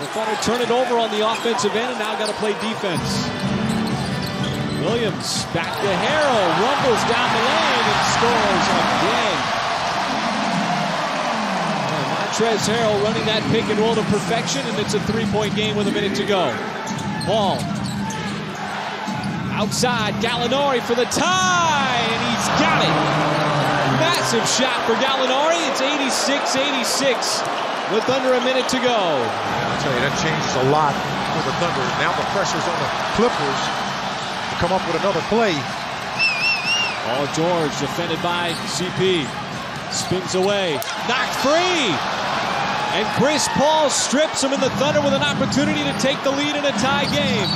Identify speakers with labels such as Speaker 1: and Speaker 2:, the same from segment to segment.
Speaker 1: The Thunder turn it over on the offensive end and now got to play defense. Williams back to Harrell, rumbles down the lane and scores again. Montrezl Harrell running that pick and roll to perfection, and it's a three-point game with a minute to go. Ball outside, Gallinari for the tie, and he's got it. Massive shot for Gallinari. It's 86-86 with under a minute to go.
Speaker 2: I'll tell you, that changes a lot for the Thunder. Now the pressure's on the Clippers to come up with another play.
Speaker 1: Paul George defended by CP. Spins away, knocked free. And Chris Paul strips him, and the Thunder with an opportunity to take the lead in a tie game.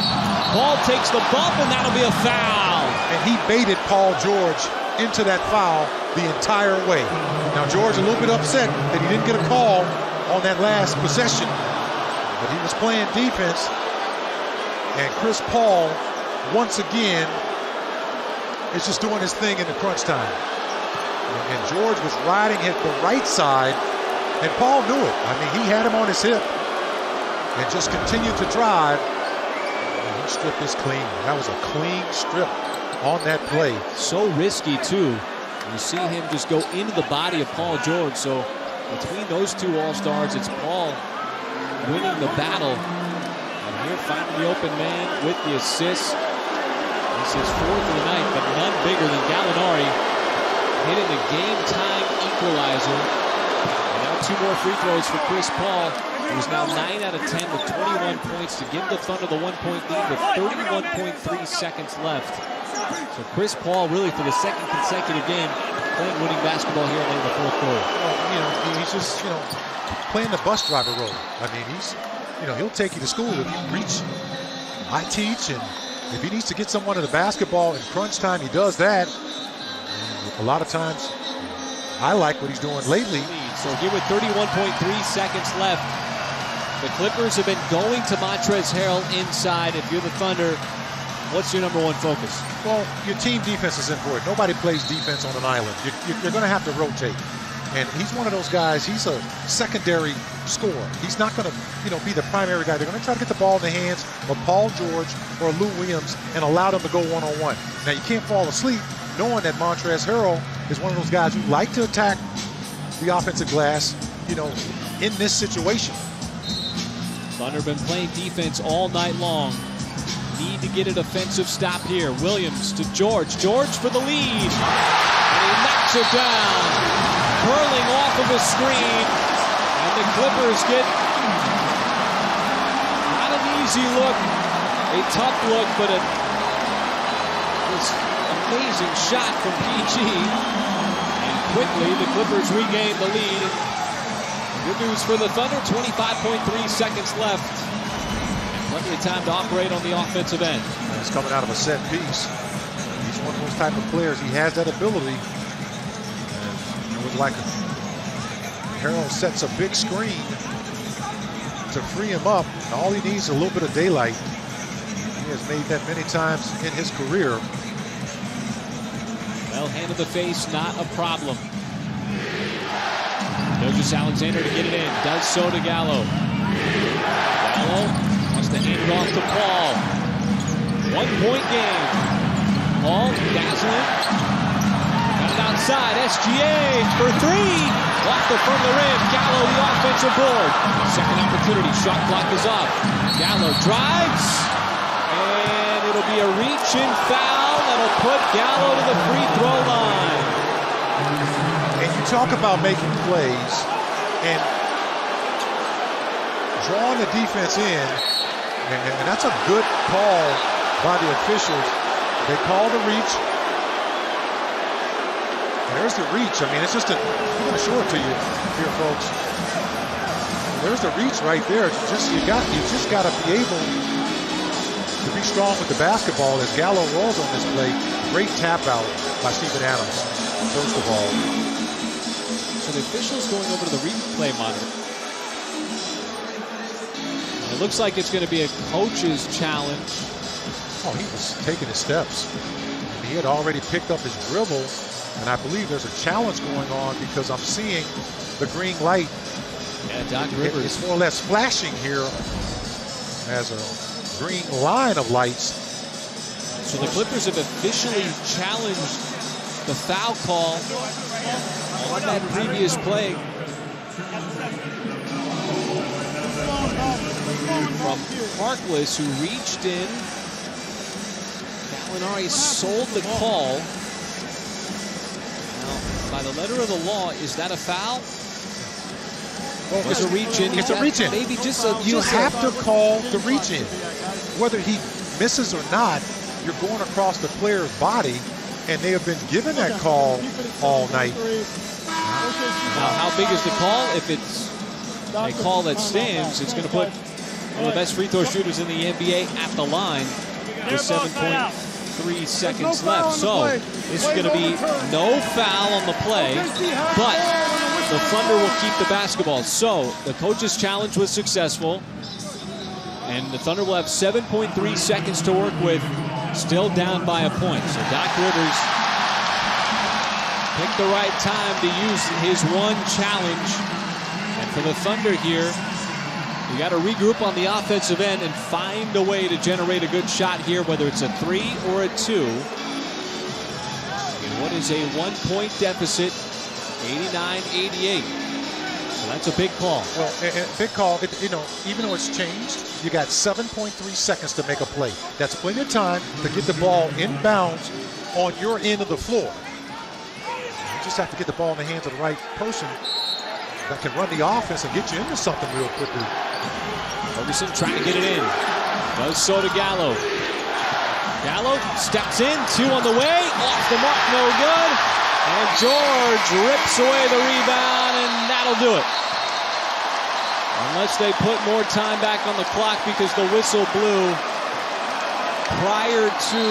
Speaker 1: Paul takes the bump, and that'll be a foul.
Speaker 2: And he baited Paul George into that foul the entire way. Now George a little bit upset that he didn't get a call on that last possession, but he was playing defense. And Chris Paul, once again, is just doing his thing in the crunch time. And George was riding at the right side, and Paul knew it. I mean, he had him on his hip and just continued to drive. And he stripped this clean. That was a clean strip on that play.
Speaker 1: So risky, too. You see him just go into the body of Paul George. So between those two All-Stars, it's Paul winning the battle. And here, finding the open man with the assist. This is fourth of the night, but none bigger than Gallinari hitting the game-time equalizer. And now two more free throws for Chris Paul, who's now 9 out of 10 with 21 points to give the Thunder the one-point lead with 31.3 seconds left. So Chris Paul, really for the second consecutive game, playing winning basketball here late in the fourth quarter.
Speaker 2: Well, he's just, playing the bus driver role. I mean, he'll take you to school if you reach. I teach, and if he needs to get someone to the basketball in crunch time, he does that. A lot of times, I like what he's doing lately.
Speaker 1: So here with 31.3 seconds left, the Clippers have been going to Montrezl Harrell inside. If you're the Thunder, what's your number one focus?
Speaker 2: Well, your team defense is important. Nobody plays defense on an island. You're going to have to rotate. And he's one of those guys, he's a secondary scorer. He's not going to, be the primary guy. They're going to try to get the ball in the hands of Paul George or Lou Williams and allow them to go one-on-one. Now, you can't fall asleep knowing that Montrezl Harrell is one of those guys who like to attack the offensive glass, in this situation.
Speaker 1: Thunder been playing defense all night long. Need to get a defensive stop here. Williams to George. George for the lead. And he knocks it down. Curling off of a screen. And the Clippers get not an easy look. A tough look, but this amazing shot from PG. And quickly the Clippers regain the lead. Good news for the Thunder. 25.3 seconds left. Plenty of time to operate on the offensive end.
Speaker 2: He's coming out of a set piece. He's one of those type of players. He has that ability. And it was like Harrell sets a big screen to free him up. And all he needs is a little bit of daylight. He has made that many times in his career.
Speaker 1: Well, hand to the face, not a problem. Gilgeous Alexander to get it in. Does so to Gallo. Gallo wants to hand it off to Paul. 1-point game. Paul dazzling. Got it outside. SGA for three. Off the front of the rim. Gallo the offensive board. Second opportunity. Shot clock is off. Gallo drives. And it'll be a reach-in foul that'll put Gallo to the free throw line.
Speaker 2: And you talk about making plays and drawing the defense in, and that's a good call by the officials. They call the reach. And there's the reach. I mean, it's just I'm going to show it to you here, folks. There's the reach right there. You just got to be able to be strong with the basketball as Gallo rolls on this play. Great tap out by Steven Adams, first of all.
Speaker 1: So the officials going over to the replay monitor. And it looks like it's going to be a coach's challenge.
Speaker 2: Oh, he was taking his steps. He had already picked up his dribble, and I believe there's a challenge going on because I'm seeing the green light
Speaker 1: Yeah, Doc Rivers.
Speaker 2: It's more or less flashing here as a green line of lights.
Speaker 1: So the Clippers have officially challenged the foul call on that previous play from Harkless, who reached in. Gallinari sold the call. Now, by the letter of the law, is that a foul?
Speaker 2: Well,
Speaker 1: it's a reach-in.
Speaker 2: It's a reach-in.
Speaker 1: Maybe just a...
Speaker 2: You have to call the reach-in. Whether he misses or not, you're going across the player's body, and they have been given that call all night.
Speaker 1: Now, how big is the call? If it's a call that stands, it's going to put one of the best free throw shooters in the NBA at the line with 7.3 seconds left. So this is going to be no foul on the play, but the Thunder will keep the basketball. So the coach's challenge was successful, and the Thunder will have 7.3 seconds to work with, still down by a point. So Doc Rivers picked the right time to use his one challenge. And for the Thunder here, you got to regroup on the offensive end and find a way to generate a good shot here, whether it's a 3 or a 2. And what is a 1-point deficit, 89-88. So that's a big call.
Speaker 2: Well, a big call, you know, even though it's changed, you got 7.3 seconds to make a play. That's plenty of time to get the ball inbounds on your end of the floor. You just have to get the ball in the hands of the right person that can run the offense and get you into something real quickly.
Speaker 1: Ferguson trying to get it in. Does so to Gallo. Gallo steps in, 2 on the way. Off the mark, no good. And George rips away the rebound, and that'll do it. Unless they put more time back on the clock, because the whistle blew prior to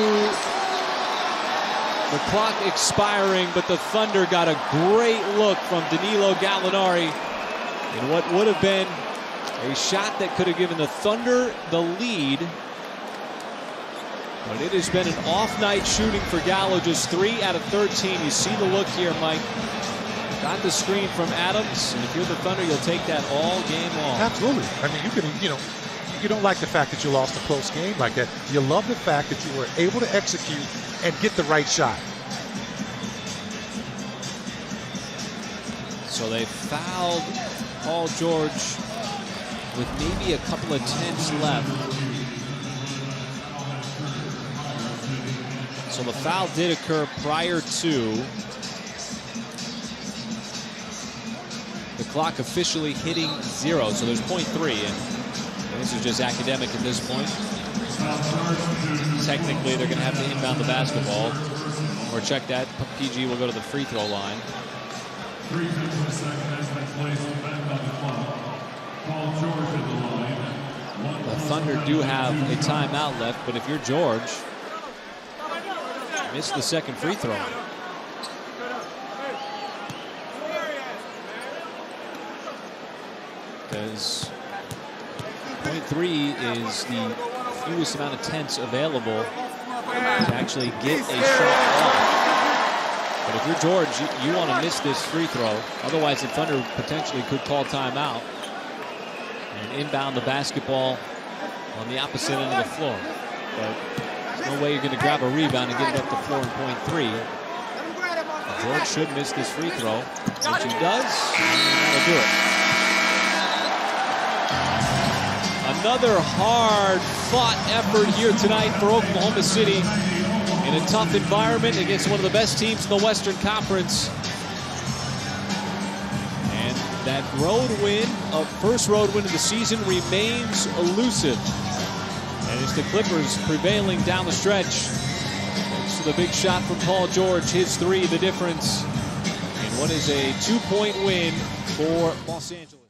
Speaker 1: the clock expiring, but the Thunder got a great look from Danilo Gallinari in what would have been a shot that could have given the Thunder the lead. But it has been an off night shooting for Gallo, just 3 out of 13. You see the look here, Mike. Got the screen from Adams, and if you're the Thunder, you'll take that all game long.
Speaker 2: Absolutely. I mean, you can, you know, you don't like the fact that you lost a close game like that. You love the fact that you were able to execute and get the right shot.
Speaker 1: So they fouled Paul George with maybe a couple of tenths left. So the foul did occur prior to the clock officially hitting 0. So there's 0.3, and this is just academic at this point. Technically, they're going to have to inbound the basketball. Or check that. PG will go to the free throw line. The Thunder do have a timeout left, but if you're George, miss the second free throw. Because 0.3 is the fewest amount of tenths available to actually get a shot off. But if you're George, you want to miss this free throw. Otherwise, the Thunder potentially could call timeout and inbound the basketball on the opposite end of the floor. But there's no way you're going to grab a rebound and get it up the floor in 0.3. George should miss this free throw, which he does. That'll do it. Another hard-fought effort here tonight for Oklahoma City in a tough environment against one of the best teams in the Western Conference. And that road win, first road win of the season, remains elusive. And it's the Clippers prevailing down the stretch. Thanks to the big shot from Paul George, his 3, the difference in what is a 2-point win for Los Angeles.